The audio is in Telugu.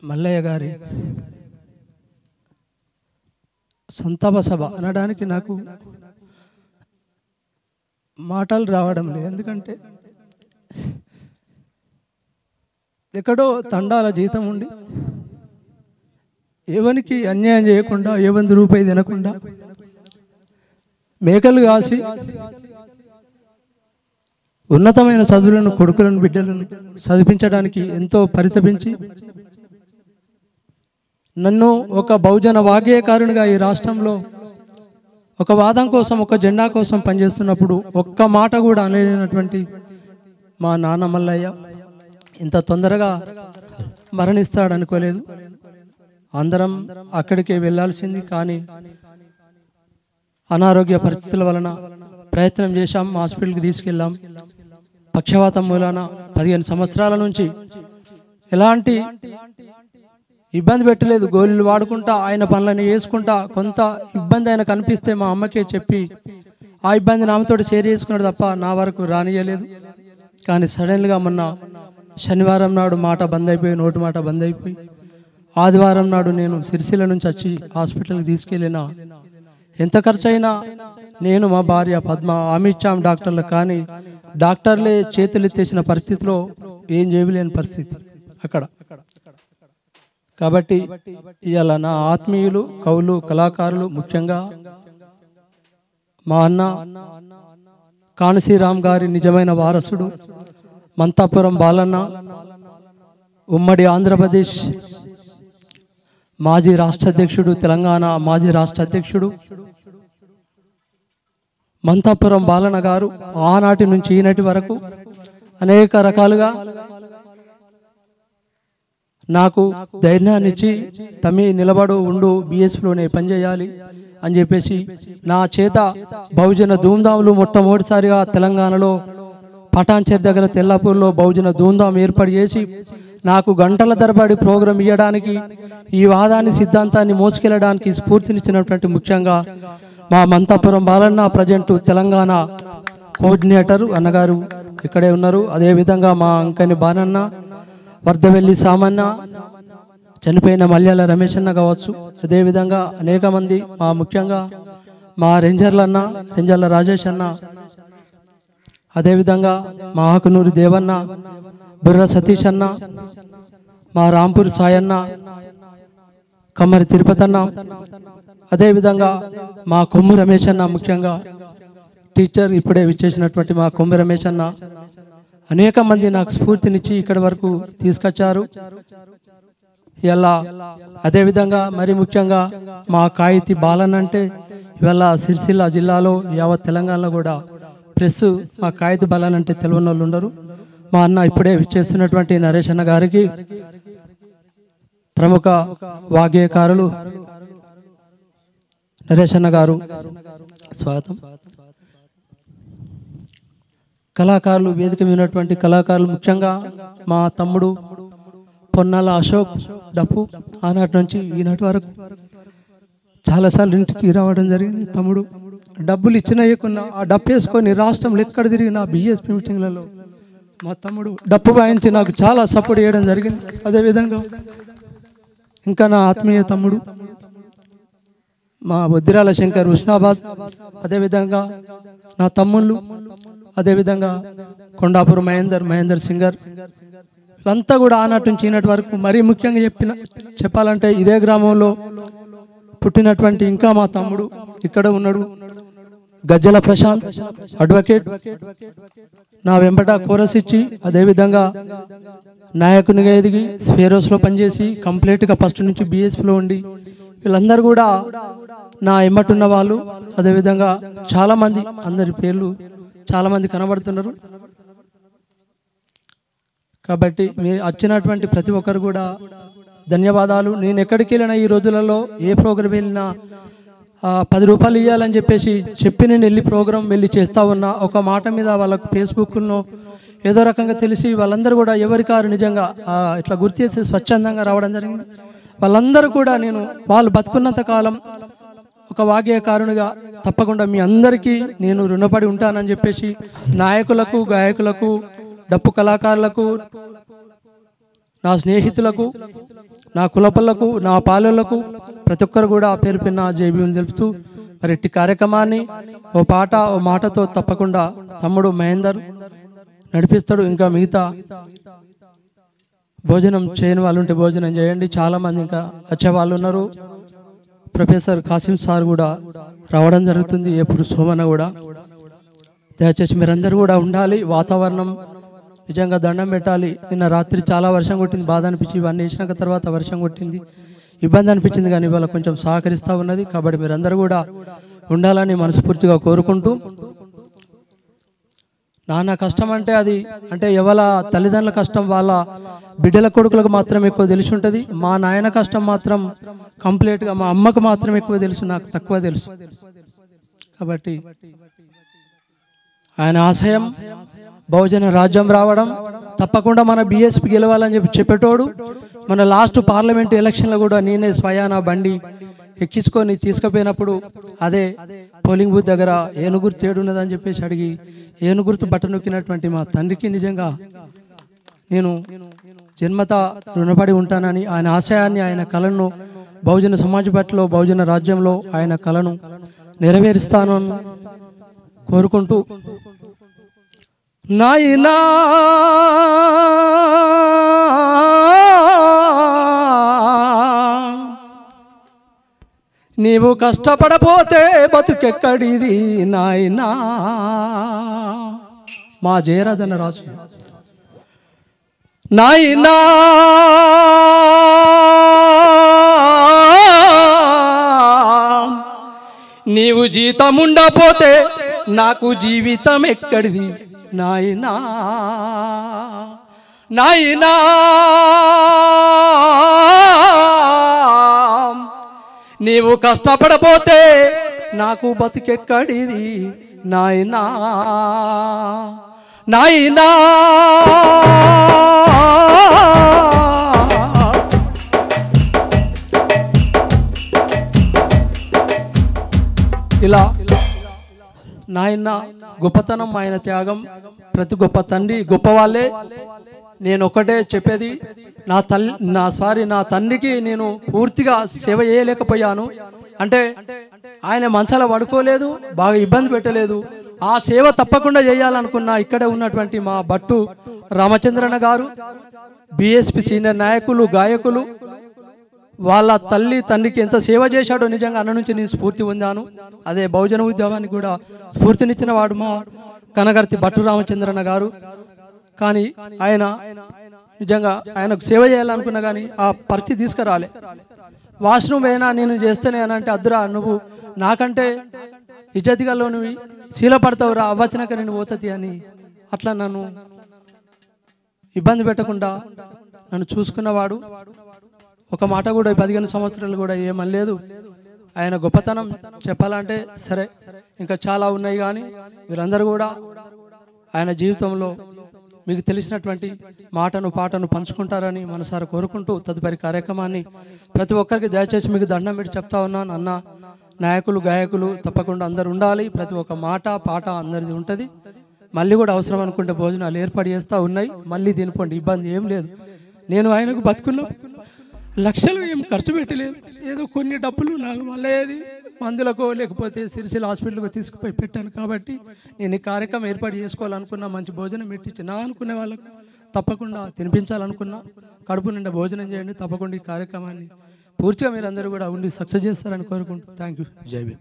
మల్లయ్య గారి సంతాప సభ అనడానికి నాకు మాటలు రావడం లేదు. ఎందుకంటే ఎక్కడో తండాల జీతం ఉండి ఎవరికి అన్యాయం చేయకుండా ఏవంది రూపాయి తినకుండా మేకలు కాసి ఉన్నతమైన చదువులను కొడుకులను బిడ్డలను చదివించడానికి ఎంతో పరితపించి నన్ను ఒక బహుజన వాగ్గేయకారునిగా ఈ రాష్ట్రంలో ఒక వాదం కోసం ఒక జెండా కోసం పనిచేస్తున్నప్పుడు ఒక్క మాట కూడా అనలేనటువంటి మా నాన్న మల్లయ్య ఇంత తొందరగా మరణిస్తాడు అనుకోలేదు. అందరం అక్కడికే వెళ్ళాల్సింది, కానీ అనారోగ్య పరిస్థితుల వలన ప్రయత్నం చేశాం, హాస్పిటల్కి తీసుకెళ్ళాం. పక్షవాతం మూలాన 15 సంవత్సరాల నుంచి ఎలాంటి ఇబ్బంది పెట్టలేదు. గోళీలు వాడుకుంటా ఆయన పనులను చేసుకుంటా కొంత ఇబ్బంది ఆయన కనిపిస్తే మా అమ్మకే చెప్పి ఆ ఇబ్బంది నామతోటి షేర్ చేసుకున్నాడు తప్ప నా వరకు రానియలేదు. కానీ సడన్గా మొన్న శనివారం నాడు మాట బంద్ అయిపోయి, నోటి మాట బంద్ అయిపోయి, ఆదివారం నాడు నేను సిరిసిల్ల నుంచి వచ్చి హాస్పిటల్కి తీసుకెళ్ళినా ఎంత ఖర్చు అయినా నేను మా భార్య పద్మ ఆమిచ్చాం డాక్టర్లకు, కానీ డాక్టర్లే చేతులు ఎత్తేసిన పరిస్థితిలో ఏం చేయలేని పరిస్థితి అక్కడ. కాబట్టి ఇవాళ నా ఆత్మీయులు కవులు కళాకారులు, ముఖ్యంగా మా అన్న కానసీరామ్ గారి నిజమైన వారసుడు మంతాపురం బాలన్న, ఉమ్మడి ఆంధ్రప్రదేశ్ మాజీ రాష్ట్ర అధ్యక్షుడు, తెలంగాణ మాజీ రాష్ట్ర అధ్యక్షుడు మంతాపురం బాలన్న గారు ఆనాటి నుంచి ఈనాటి వరకు అనేక రకాలుగా నాకు ధైర్యాన్ని ఇచ్చి తమ్మి నిలబడు ఉండు, బిఎస్పీలోనే పనిచేయాలి అని చెప్పేసి నా చేత బహుజన ధూమ్ధాములు మొట్టమొదటిసారిగా తెలంగాణలో పటాన్చేర్ దగ్గర తెల్లాపూర్లో బహుజన ధూమ్ధాం ఏర్పాటు చేసి నాకు గంటల తరబడి ప్రోగ్రాం ఇవ్వడానికి, ఈ వాదాన్ని సిద్ధాంతాన్ని మోసుకెళ్ళడానికి స్ఫూర్తినిచ్చినటువంటి ముఖ్యంగా మా మంతాపురం బాలన్న, ప్రజెంట్ తెలంగాణ కోఆర్డినేటర్ అన్నగారు ఇక్కడే ఉన్నారు. అదేవిధంగా మా అంకని బానన్న, వర్ధవెల్లి సామన్న, చనిపోయిన మల్యాల రమేష్ అన్న కావచ్చు, అదేవిధంగా అనేక మంది, మా ముఖ్యంగా మా రేంజర్లన్న, రేంజర్ల రాజేష్ అన్న, అదేవిధంగా మా ఆకునూరి దేవన్న, బుర్ర సతీష్ అన్న, మా రాంపూర్ సాయన్న, కమ్మరి తిరుపతి అన్న, అదేవిధంగా మా కొమ్ము రమేష్ అన్న, ముఖ్యంగా టీచర్ ఇప్పుడే విచ్చేసినటువంటి మా కొమ్ము రమేష్ అన్న, అనేక మంది నాకు స్ఫూర్తినిచ్చి ఇక్కడి వరకు తీసుకొచ్చారు. ఇలా అదేవిధంగా మరి ముఖ్యంగా మా కాయితీ బాలన్ అంటే ఇవాళ సిరిసిల్ల జిల్లాలో యావత్ తెలంగాణలో కూడా ప్రెస్ మా కాయితీ బాలన్ అంటే తెలియని వాళ్ళు ఉండరు. మా అన్న ఇప్పుడే విచ్చేస్తున్నటువంటి నరేష్ అన్న గారికి, ప్రముఖ వాగ్గేయకారులు నరేష్ అన్న గారు స్వాగతం. కళాకారులు, వేదిక ఉన్నటువంటి కళాకారులు, ముఖ్యంగా మా తమ్ముడు పొన్నాల అశోక్ డప్పు ఆనాటి నుంచి ఈనాటి వరకు చాలాసార్లు ఇంటికి రావడం జరిగింది. తమ్ముడు డబ్బులు ఇచ్చినా ఇవ్వకున్నా ఆ డప్పు వేసుకొని రాష్ట్రంలో ఎక్కడ తిరిగిన బిఎస్పీ మీటింగ్లలో మా తమ్ముడు డప్పు వాయించి నాకు చాలా సపోర్ట్ చేయడం జరిగింది. అదేవిధంగా ఇంకా నా ఆత్మీయ తమ్ముడు మా బొద్దిరాల శంకర్ హుస్నాబాద్, అదేవిధంగా నా తమ్ముళ్ళు, అదేవిధంగా కొండాపూర్ మహేందర్ సింగర్, వీళ్ళంతా కూడా ఆనాటి నుంచి ఈనాటి వరకు. మరీ ముఖ్యంగా చెప్పాలంటే ఇదే గ్రామంలో పుట్టినటువంటి ఇంకా మా తమ్ముడు ఇక్కడ ఉన్నాడు, గజ్జల ప్రశాంత్ అడ్వకేట్, నా వెంబట కోరస్ ఇచ్చి అదేవిధంగా నాయకునిగా ఎదిగి స్ఫేరోస్లో పనిచేసి కంప్లీట్గా ఫస్ట్ నుంచి బిఎస్పీలో ఉండి, వీళ్ళందరూ కూడా నా ఎమ్మటున్న వాళ్ళు. అదేవిధంగా చాలామంది, అందరి పేర్లు చాలామంది కనబడుతున్నారు. కాబట్టి మీరు వచ్చినటువంటి ప్రతి ఒక్కరు కూడా ధన్యవాదాలు. నేను ఎక్కడికి వెళ్ళినా ఈ రోజులలో ఏ ప్రోగ్రాం వెళ్ళినా 10 రూపాయలు ఇవ్వాలని చెప్పి నేను వెళ్ళి ప్రోగ్రాం వెళ్ళి చేస్తూ ఉన్నా. ఒక మాట మీద వాళ్ళకు ఫేస్బుక్లో ఏదో రకంగా తెలిసి వాళ్ళందరూ కూడా ఎవరికారు నిజంగా ఇట్లా గుర్తు చేసి స్వచ్ఛందంగా రావడం జరిగింది. వాళ్ళందరూ కూడా నేను వాళ్ళు బతుకున్నంత కాలం ఒక వాగ్గేయకారునిగా తప్పకుండా మీ అందరికీ నేను రుణపడి ఉంటానని చెప్పేసి నాయకులకు, గాయకులకు, డప్పు కళాకారులకు, నా స్నేహితులకు, నా కులపల్లకు, నా పాలలకు ప్రతి ఒక్కరు కూడా పేరు పిన్న జైబీని తెలుపుతూ మరి ఇట్టి కార్యక్రమాన్ని ఓ పాట ఓ మాటతో తప్పకుండా తమ్ముడు మహేందర్ నడిపిస్తాడు. ఇంకా మిగతా భోజనం చేయని వాళ్ళు ఉంటే భోజనం చేయండి. చాలామంది ఇంకా వచ్చే వాళ్ళు ఉన్నారు. ప్రొఫెసర్ కాసిం సార్ కూడా రావడం జరుగుతుంది, ఎప్పుడు సోమన కూడా. దయచేసి మీరందరూ కూడా ఉండాలి. వాతావరణం నిజంగా దండం పెట్టాలి. నిన్న రాత్రి చాలా వర్షం కొట్టింది, బాధ అనిపించి ఇవన్నీ వేసినాక తర్వాత వర్షం కొట్టింది, ఇబ్బంది అనిపించింది. కానీ ఇవాళ కొంచెం సహకరిస్తూ ఉన్నది. కాబట్టి మీరందరూ కూడా ఉండాలని మనస్ఫూర్తిగా కోరుకుంటూ, నాన్న కష్టం అంటే అది అంటే ఎవల తల్లిదండ్రుల కష్టం వాళ్ళ బిడ్డల కొడుకులకు మాత్రం ఎక్కువ తెలిసి ఉంటుంది. మా నాయన కష్టం మాత్రం కంప్లీట్గా మా అమ్మకు మాత్రం ఎక్కువ తెలుసు, నాకు తక్కువ తెలుసు. కాబట్టి ఆయన ఆశయం బహుజన రాజ్యం రావడం, తప్పకుండా మన బీఎస్పీ గెలవాలని చెప్పేటోడు. మన లాస్ట్ పార్లమెంట్ ఎలక్షన్లో కూడా నేనే స్వయాన బండి ఎక్కించుకొని తీసుకుపోయినప్పుడు అదే పోలింగ్ బూత్ దగ్గర ఏనుగుర్తు ఏడున్నదని చెప్పేసి అడిగి ఏనుగుర్తు బట్ట నొక్కినటువంటి మా తండ్రికి నిజంగా నేను జన్మత రుణపడి ఉంటానని, ఆయన ఆశయాన్ని, ఆయన కళను బహుజన సమాజ్ పార్టీలో బహుజన రాజ్యంలో ఆయన కళను నెరవేరుస్తాను కోరుకుంటూ, నాయనా నీవు కష్టపడపోతే బతుకెక్కడిది నాయనా. మా జయరాజన్న రాజు, నాయనా నీవు జీతముండపోతే నాకు జీవితం ఎక్కడిది నాయనా. నాయనా నీవు కష్టపడపోతే నాకు బతుకెక్కడిది నాయనా. నాయనా ఇలా నాయన గొప్పతనం, ఆయన త్యాగం, ప్రతి గొప్ప తండ్రి గొప్ప వాళ్ళే. నేను ఒకటే చెప్పేది, నా తండ్రికి నేను పూర్తిగా సేవ చేయలేకపోయాను. అంటే ఆయన మంచాల పడుకోలేదు, బాగా ఇబ్బంది పెట్టలేదు. ఆ సేవ తప్పకుండా చేయాలనుకున్నా. ఇక్కడే ఉన్నటువంటి మా భట్టు రామచంద్రన్న గారు, బీఎస్పీ సీనియర్ నాయకులు, గాయకులు, వాళ్ళ తల్లి తండ్రికి ఎంత సేవ చేశాడో నిజంగా అన్న నుంచి నేను స్ఫూర్తి పొందాను. అదే బహుజన ఉద్యమానికి కూడా స్ఫూర్తినిచ్చిన వాడు మా కనగర్తి భట్టు రామచంద్రన్న గారు. కానీ ఆయన నిజంగా ఆయనకు సేవ చేయాలనుకున్నా కానీ ఆ పరిస్థితి తీసుకురాలే. వాష్రూమ్ అయినా నేను చేస్తేనే అని అంటే, అద్దురా నువ్వు నాకంటే ఇజ్జతిగాలో నువ్వు శీలపడతావురా, అవ్వచ్చినాక నేను పోతుంది అని అట్లా నన్ను ఇబ్బంది పెట్టకుండా నన్ను చూసుకున్నవాడు. ఒక మాట కూడా 15 సంవత్సరాలు కూడా ఏమనలేదు. ఆయన గొప్పతనం చెప్పాలంటే సరే ఇంకా చాలా ఉన్నాయి. కానీ మీరందరూ కూడా ఆయన జీవితంలో మీకు తెలిసినటువంటి మాటను పాటను పంచుకుంటారని మనసారా కోరుకుంటూ, తదుపరి కార్యక్రమాన్ని ప్రతి ఒక్కరికి దయచేసి మీకు దండం పెట్టి చెప్తా ఉన్నాను. అన్న నాయకులు, గాయకులు తప్పకుండా అందరు ఉండాలి. ప్రతి ఒక్క మాట పాట అందరిది ఉంటుంది. మళ్ళీ కూడా అవసరం అనుకుంటే భోజనాలు ఏర్పాటు చేస్తూ ఉన్నాయి. మళ్ళీ తినిపోండి, ఇబ్బంది ఏం లేదు. నేను ఆయనకు బతుకున్నా లక్షలు ఏం ఖర్చు పెట్టలేదు. ఏదో కొన్ని డబ్బులు నాకు వల్ల ఏది మందులకో లేకపోతే సిరిసిల్ల హాస్పిటల్కి తీసుకుపోయి పెట్టాను. కాబట్టి నేను ఈ కార్యక్రమం ఏర్పాటు చేసుకోవాలనుకున్నా. మంచి భోజనం పెట్టించి నా అనుకునే వాళ్ళకు తప్పకుండా తినిపించాలనుకున్నా. కడుపు నిండా భోజనం చేయండి. తప్పకుండా ఈ కార్యక్రమాన్ని పూర్తిగా మీరందరూ కూడా ఉండి సక్సెస్ చేస్తారని కోరుకుంటూ థ్యాంక్ యూ. జై భీమ్.